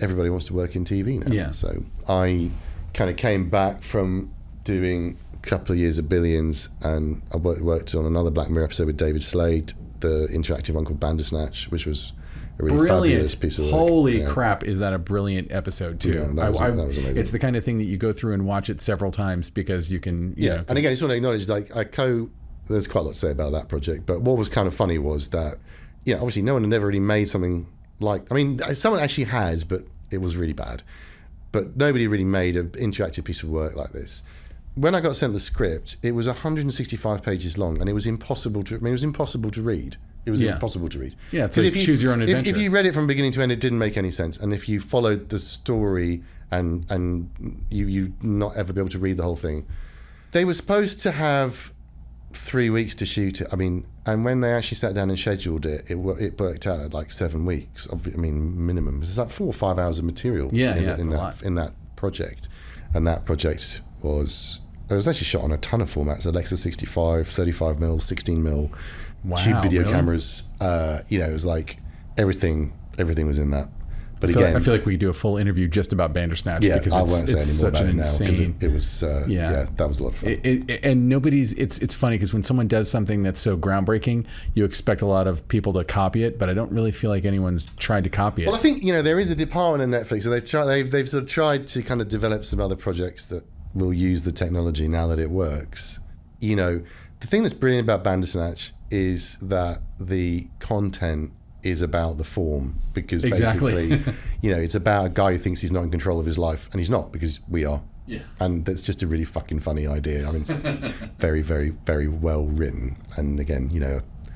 S1: everybody wants to work in TV now.
S4: Yeah.
S1: So I kind of came back from doing a couple of years of Billions, and I worked on another Black Mirror episode with David Slade, the interactive one called Bandersnatch, which was a really fabulous piece of work.
S4: Holy crap, is that a brilliant episode too.
S1: Yeah, that was amazing.
S4: It's the kind of thing that you go through and watch it several times because you can,
S1: and again, I just want to acknowledge, there's quite a lot to say about that project, but what was kind of funny was that, obviously no one had ever really made something someone actually has, but it was really bad. But nobody really made an interactive piece of work like this. When I got sent the script, it was 165 pages long, and it was impossible to read. It was impossible to read.
S4: Yeah, it's like choose your own adventure.
S1: If you read it from beginning to end, it didn't make any sense. And if you followed the story and you not ever be able to read the whole thing. They were supposed to have 3 weeks to shoot it. And when they actually sat down and scheduled it, it worked out at 7 weeks. Minimum. It's 4 or 5 hours of material in that project. And that project was actually shot on a ton of formats: Alexa 65, 35mm, 16mm.
S4: Wow,
S1: cheap video
S4: really?
S1: Cameras. It was everything was in that. But
S4: I feel like we could do a full interview just about Bandersnatch because
S1: I won't say any more about it now
S4: insane.
S1: It was that was a lot of fun.
S4: And it's funny because when someone does something that's so groundbreaking, you expect a lot of people to copy it, but I don't really feel like anyone's tried to copy it.
S1: Well, I think there is a department in Netflix, so they've sort of tried to kind of develop some other projects that will use the technology now that it works. The thing that's brilliant about Bandersnatch is that the content is about the form, because basically, it's about a guy who thinks he's not in control of his life, and he's not, because we are.
S4: Yeah.
S1: And that's just a really fucking funny idea. It's very, very, very well written. And again,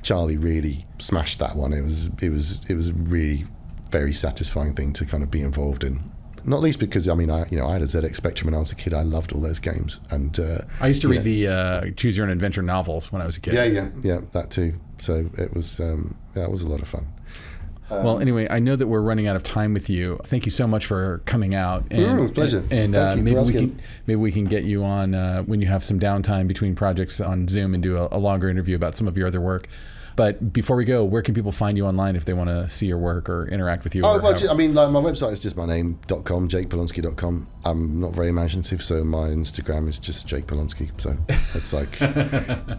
S1: Charlie really smashed that one. It was a really very satisfying thing to kind of be involved in. Not least because I had a ZX Spectrum when I was a kid. I loved all those games, and
S4: I used to read the Choose Your Own Adventure novels when I was a kid.
S1: Yeah, that too. So it was it was a lot of fun.
S4: Well, anyway, I know that we're running out of time with you. Thank you so much for coming out.
S1: It was a pleasure.
S4: And maybe we can get you on when you have some downtime between projects on Zoom and do a longer interview about some of your other work. But before we go, where can people find you online if they want to see your work or interact with you?
S1: My website is just my name.com, jakepolonsky.com. I'm not very imaginative, so my Instagram is just Jake Polonsky. So it's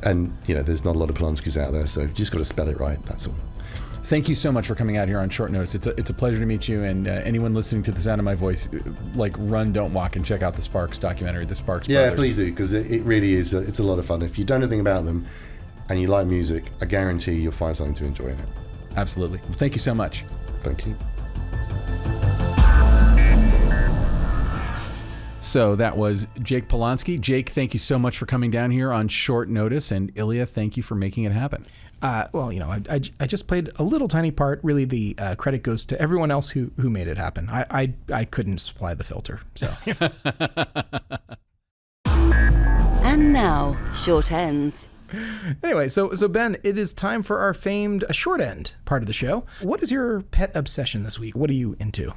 S1: and there's not a lot of Polanskis out there, so you just got to spell it right, that's all.
S4: thank you so much for coming out here on short notice. It's a pleasure to meet you, and anyone listening to the sound of my voice, like, run, don't walk, and check out the Sparks documentary, The Sparks Brothers.
S1: Yeah, please do, because it really is. It's a lot of fun. If you don't know anything about them and you like music, I guarantee you'll find something to enjoy in it.
S4: Absolutely. Thank you so much.
S1: Thank you.
S4: So that was Jake Polonsky. Jake, thank you so much for coming down here on short notice, and Ilya, thank you for making it happen.
S3: Well, I just played a little tiny part. Really, the credit goes to everyone else who made it happen. I couldn't supply the filter. So.
S2: And now, short ends.
S3: Anyway, so Ben, it is time for our famed short end part of the show. What is your pet obsession this week? What are you into?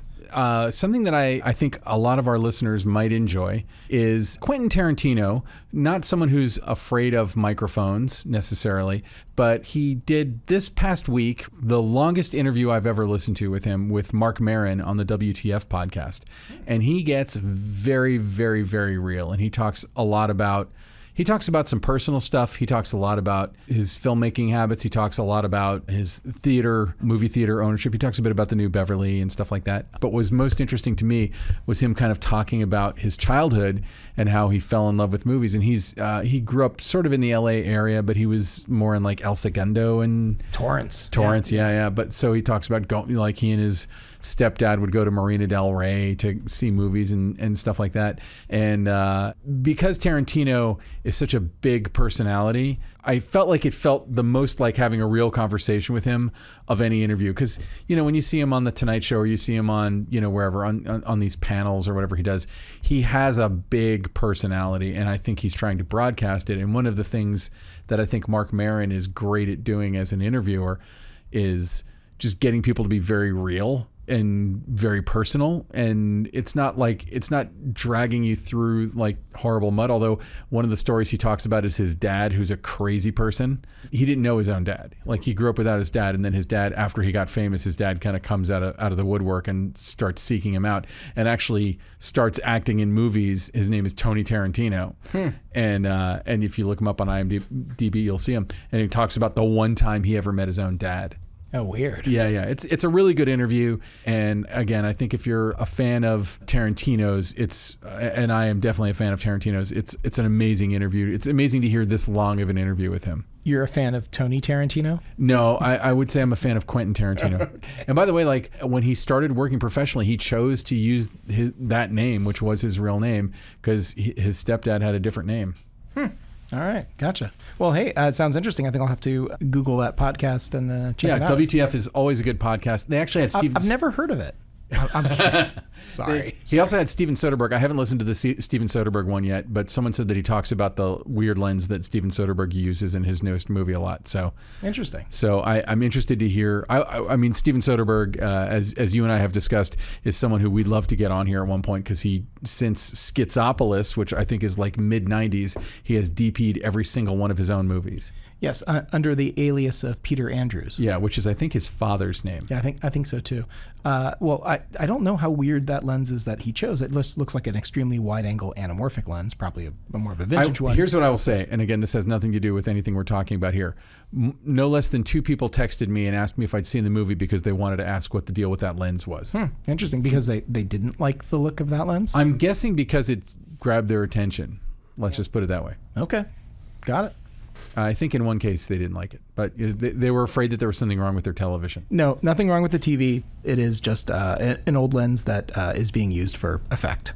S4: Something that I think a lot of our listeners might enjoy is Quentin Tarantino, not someone who's afraid of microphones necessarily, but he did this past week the longest interview I've ever listened to with him with Mark Maron on the WTF podcast. And he gets very, very, very real. And he talks a lot about some personal stuff. He talks a lot about his filmmaking habits. He talks a lot about his movie theater ownership. He talks a bit about the New Beverly and stuff like that. But what was most interesting to me was him kind of talking about his childhood and how he fell in love with movies. And he grew up sort of in the LA area, but he was more in like El Segundo and
S3: Torrance.
S4: Yeah. But so he talks about going, like, he and his stepdad would go to Marina Del Rey to see movies and stuff like that. And because Tarantino is such a big personality, I felt like it felt the most like having a real conversation with him of any interview. Because, when you see him on The Tonight Show or you see him on, wherever, on these panels or whatever he does, he has a big personality, and I think he's trying to broadcast it. And one of the things that I think Mark Maron is great at doing as an interviewer is just getting people to be very real and very personal, and it's not dragging you through like horrible mud. Although one of the stories he talks about is his dad, who's a crazy person. He didn't know his own dad. Like, he grew up without his dad, and then his dad, after he got famous, his dad kind of comes out of the woodwork and starts seeking him out, and actually starts acting in movies. His name is Tony Tarantino, and if you look him up on IMDb, you'll see him. And he talks about the one time he ever met his own dad.
S3: Oh, weird.
S4: Yeah. It's a really good interview. And again, I think if you're a fan of Tarantino's, and I am definitely a fan of Tarantino's, it's an amazing interview. It's amazing to hear this long of an interview with him.
S3: You're a fan of Tony Tarantino?
S4: No, I would say I'm a fan of Quentin Tarantino. And by the way, like, when he started working professionally, he chose to use that name, which was his real name, because his stepdad had a different name.
S3: All right, gotcha. Well, hey, it sounds interesting. I think I'll have to Google that podcast and check it out.
S4: Yeah, WTF is always a good podcast. They actually had Steven...
S3: I've never heard of it. I'm kidding. Sorry.
S4: He also had Steven Soderbergh. I haven't listened to the Steven Soderbergh one yet, but someone said that he talks about the weird lens that Steven Soderbergh uses in his newest movie a lot. So
S3: interesting.
S4: So I'm interested to hear. I mean, Steven Soderbergh, as you and I have discussed, is someone who we'd love to get on here at one point, because since Schizopolis, which I think is like mid-90s, he has DP'd every single one of his own movies.
S3: Yes, under the alias of Peter Andrews.
S4: Yeah, which is, I think, his father's name.
S3: Yeah, I think so too. Well, I don't know how weird that lens is that he chose. It looks like an extremely wide-angle anamorphic lens, probably more of a vintage one.
S4: Here's what I will say, and again, this has nothing to do with anything we're talking about here. No less than 2 people texted me and asked me if I'd seen the movie because they wanted to ask what the deal with that lens was.
S3: Interesting, because they didn't like the look of that lens?
S4: I'm guessing because it grabbed their attention. Let's just put it that way.
S3: Okay, got it.
S4: I think in one case they didn't like it, but they were afraid that there was something wrong with their television.
S3: No, nothing wrong with the TV. It is just an old lens that is being used for effect.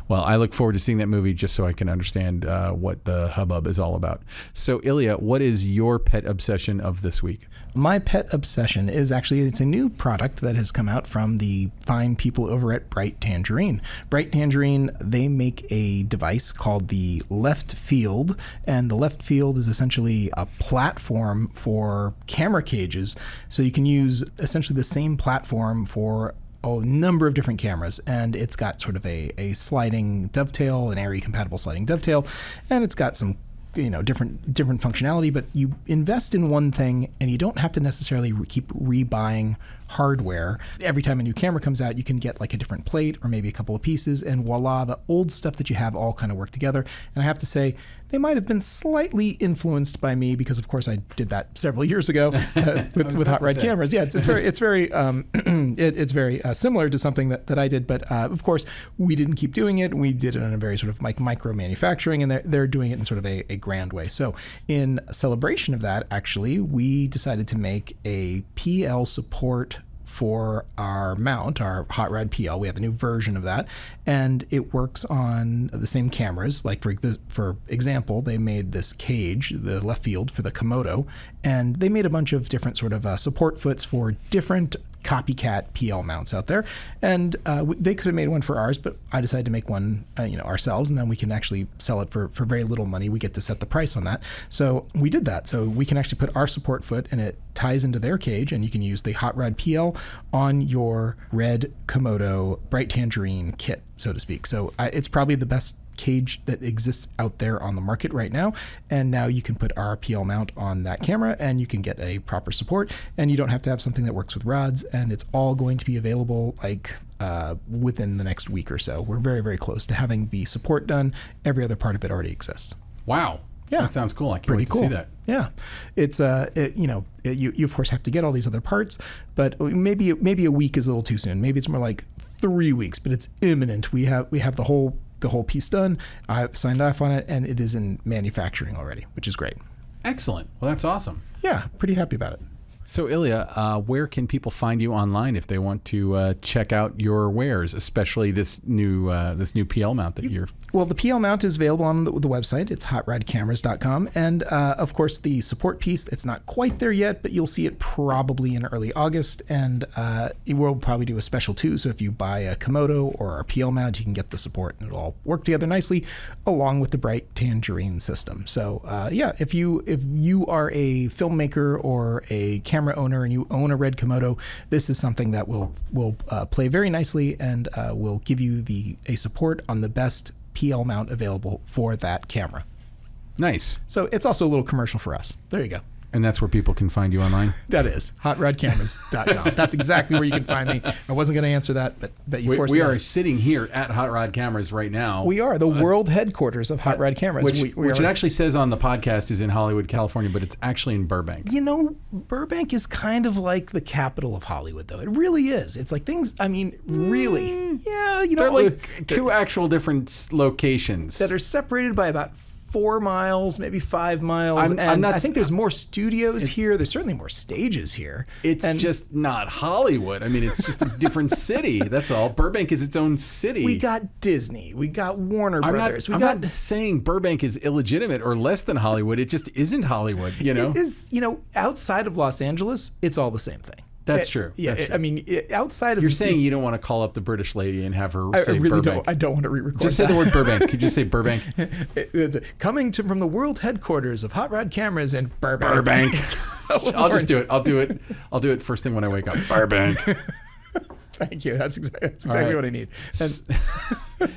S4: Well, I look forward to seeing that movie just so I can understand what the hubbub is all about. So, Ilya, what is your pet obsession of this week?
S3: My pet obsession is it's a new product that has come out from the fine people over at Bright Tangerine. Bright Tangerine, they make a device called the Left Field, and the Left Field is essentially a platform for camera cages. So you can use essentially the same platform for a number of different cameras, and it's got sort of a sliding dovetail, an ARRI compatible sliding dovetail, and it's got some different functionality, but you invest in one thing and you don't have to necessarily keep rebuying hardware. Every time a new camera comes out, you can get like a different plate or maybe a couple of pieces, and voila, the old stuff that you have all kind of work together. And I have to say, they might have been slightly influenced by me because, of course, I did that several years ago with hot rod cameras. Yeah, it's very similar to something that I did, but of course, we didn't keep doing it. We did it in a very sort of like micro manufacturing, and they're doing it in sort of a grand way. So, in celebration of that, actually, we decided to make a PL support for our mount, our hot rod PL. We have a new version of that, and it works on the same cameras. Like for example, they made this cage, the left field for the Komodo, and they made a bunch of different sort of support foots for different copycat PL mounts out there, and they could have made one for ours, but I decided to make one ourselves, and then we can actually sell it for very little money. We get to set the price on that, so we did that. So we can actually put our support foot, and it ties into their cage, and you can use the hot rod PL on your red Komodo bright tangerine kit, so to speak. So it's probably the best cage that exists out there on the market right now, and now you can put our PL mount on that camera and you can get a proper support, and you don't have to have something that works with rods, and it's all going to be available within the next week or so. We're very, very close to having the support done. Every other part of it already exists.
S4: Wow.
S3: Yeah,
S4: that sounds cool. I can't wait to see that.
S3: Yeah, it's you of course have to get all these other parts, but maybe a week is a little too soon. Maybe it's more like 3 weeks, but it's imminent. We have the whole piece done. I've signed off on it, and it is in manufacturing already, which is great.
S4: Excellent. Well, that's awesome.
S3: Yeah, pretty happy about it.
S4: So, Ilya, where can people find you online if they want to check out your wares, especially this new PL mount that you're...
S3: Well, the PL mount is available on the website. It's hotrodcameras.com. And, of course, the support piece, it's not quite there yet, but you'll see it probably in early August. And we'll probably do a special, too. So if you buy a Komodo or a PL mount, you can get the support, and it'll all work together nicely, along with the bright tangerine system. So, if you are a filmmaker or a camera owner and you own a red Komodo, this is something that will play very nicely and will give you a support on the best PL mount available for that camera.
S4: Nice.
S3: So it's also a little commercial for us. There you go.
S4: And that's where people can find you online?
S3: That is, hotrodcameras.com. That's exactly where you can find me. I wasn't going to answer that, but you forced me.
S4: We are sitting here at Hot Rod Cameras right now.
S3: We are the world headquarters of Hot Rod Cameras.
S4: Which it actually says on the podcast is in Hollywood, California, but it's actually in Burbank.
S3: Burbank is kind of like the capital of Hollywood, though. It really is. It's like things, really. Yeah,
S4: they're like two actual different locations.
S3: That are separated by about 4 miles, maybe 5 miles. I think there's more studios here. There's certainly more stages here.
S4: It's just not Hollywood. I mean, it's just a different city. That's all. Burbank is its own city.
S3: We got Disney. We got Warner Brothers.
S4: I'm not saying Burbank is illegitimate or less than Hollywood. It just isn't Hollywood, It
S3: is, outside of Los Angeles, it's all the same thing.
S4: That's true.
S3: Yeah,
S4: that's true.
S3: Outside of...
S4: You're saying you don't want to call up the British lady and have her say
S3: I really
S4: Burbank.
S3: I don't want to re-record
S4: Just say the word Burbank. Could you just say Burbank?
S3: Coming from the world headquarters of Hot Rod Cameras in Burbank.
S4: I'll just do it. I'll do it first thing when I wake up. Burbank.
S3: Thank you. That's exactly what I need.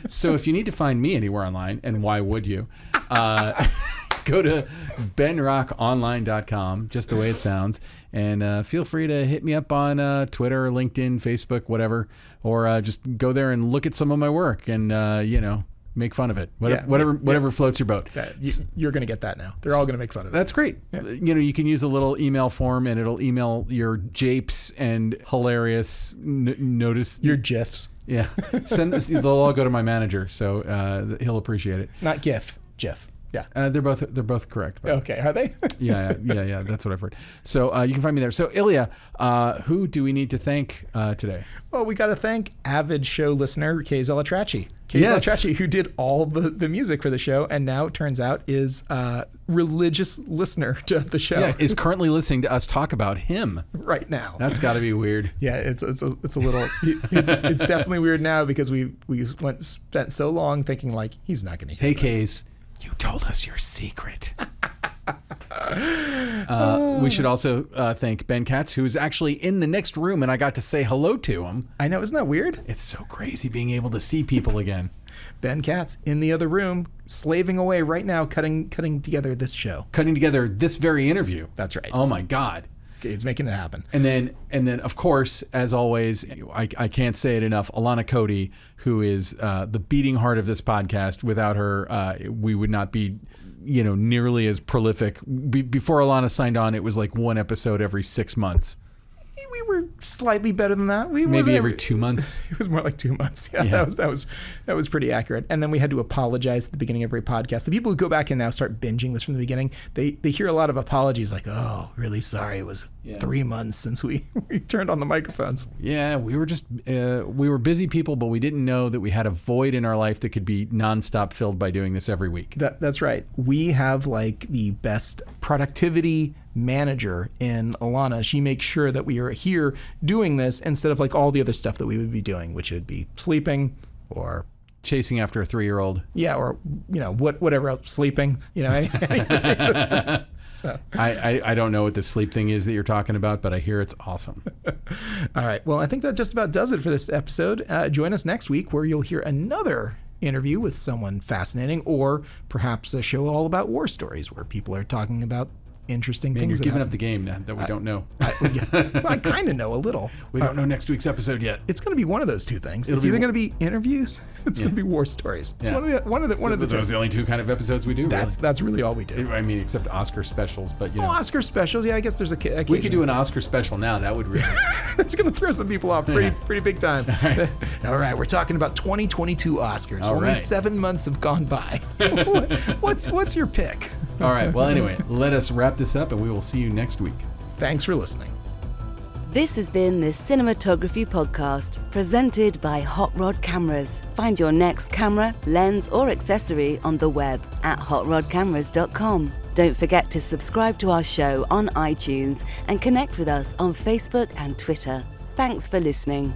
S4: So if you need to find me anywhere online, and why would you? Go to benrockonline.com, just the way it sounds, and feel free to hit me up on Twitter, LinkedIn, Facebook, whatever, or just go there and look at some of my work and make fun of it. Whatever floats your boat.
S3: You're going to get that now. They're all going to make fun of it.
S4: That's great. Yeah. You can use the little email form, and it'll email your japes and hilarious notice
S3: your GIFs.
S4: Yeah, send this. They'll all go to my manager, so he'll appreciate it.
S3: Not GIF. Yeah,
S4: they're both correct. But
S3: okay, are they?
S4: yeah. That's what I've heard. So you can find me there. So Ilya, who do we need to thank today?
S3: Well, we got to thank avid show listener Kay Zalatrachi.
S4: Yes.
S3: Zalatrachi, who did all the music for the show, and now it turns out is a religious listener to the show.
S4: Yeah, is currently listening to us talk about him
S3: right now.
S4: That's got to be weird.
S3: Yeah, it's a little. It's definitely weird now because we spent so long thinking like he's not going to hear.
S4: Hey, Kays. You told us your secret. We should also thank Ben Katz, who is actually in the next room, and I got to say hello to him.
S3: I know, isn't that weird?
S4: It's so crazy being able to see people again.
S3: Ben Katz in the other room, slaving away right now, cutting together this show.
S4: Cutting together this very interview.
S3: That's right.
S4: Oh my God.
S3: He's making it happen.
S4: And then, of course, as always, I can't say it enough, Alana Cody, who is the beating heart of this podcast. Without her, we would not be, nearly as prolific. Before Alana signed on, it was like one episode every 6 months.
S3: We were slightly better than that.
S4: Maybe every 2 months.
S3: It was more like 2 months. Yeah. That was pretty accurate. And then we had to apologize at the beginning of every podcast. The people who go back and now start binging this from the beginning, they hear a lot of apologies like, "Oh, really sorry. It was 3 months since we turned on the microphones."
S4: Yeah, we were just we were busy people, but we didn't know that we had a void in our life that could be nonstop filled by doing this every week.
S3: That's right. We have like the best productivity manager in Alana. She makes sure that we are here doing this instead of like all the other stuff that we would be doing, which would be sleeping or
S4: chasing after a 3-year-old.
S3: Yeah, or whatever else, sleeping. Any of those things. So
S4: I don't know what the sleep thing is that you're talking about, but I hear it's awesome.
S3: All right. Well, I think that just about does it for this episode. Join us next week where you'll hear another interview with someone fascinating, or perhaps a show all about war stories where people are talking about interesting things.
S4: You're giving up the game now that we don't know.
S3: I kind of know a little.
S4: We don't know next week's episode yet.
S3: It's going to be one of those two things. It's either going to be interviews. It's going to be war stories.
S4: Yeah.
S3: One of the
S4: Those
S3: two.
S4: are the only two kind of episodes we do.
S3: That's really all we do.
S4: I mean, except Oscar specials, but
S3: Oscar specials. Yeah, I guess there's a.
S4: We could do an Oscar special now. That would really.
S3: That's going to throw some people off pretty big time. All right, we're talking about 2022 Oscars. Only 7 months have gone by. What's your pick?
S4: All right. Well, anyway, let us wrap this up, and we will see you next week.
S3: Thanks for listening.
S2: This has been the Cinematography Podcast, presented by Hot Rod Cameras. Find your next camera, lens, or accessory on the web at hotrodcameras.com. Don't forget to subscribe to our show on iTunes and connect with us on Facebook and Twitter. Thanks for listening.